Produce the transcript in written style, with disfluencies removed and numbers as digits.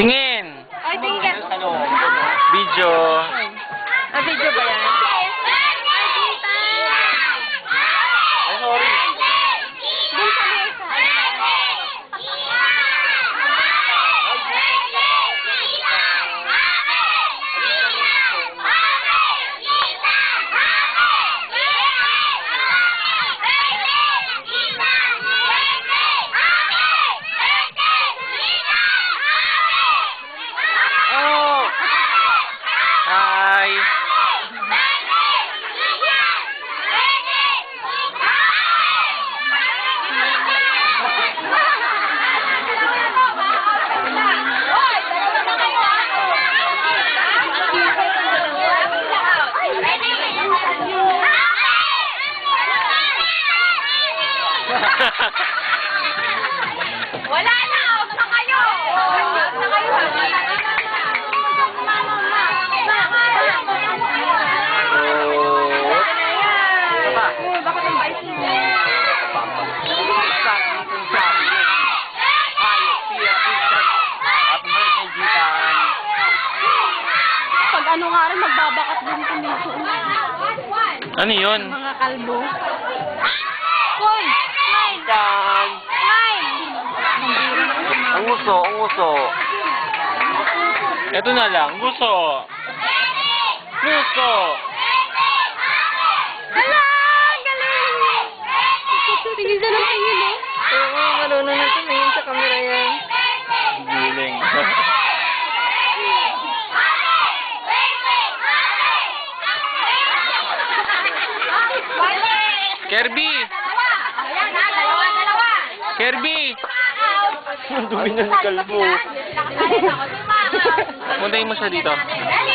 Tingin! Ay, tingin. Ano? Video. Ah, video ba yan? Ay, sorry. Dun sa mesa. Oh! Hi! Wala na! Huwag na kayo! Huwag na kayo! Bakit ang bait mo? Pag ano nga rin, magbabakat din kung dito. Ano yun? Mga kalbo. Hoy! Smile! Yan! Smile! Ang uso, ang uso. Ito na lang, gusto. Gusto. Hala! Ang galing! Tingin siya ng tingin eh. Oo, marunong na tumingin sa camera yan. Giling. Kirby! Ayan ha, dalawa. Kirby! Ang dumi ng kalbo. Puntayin mo siya dito. Dali!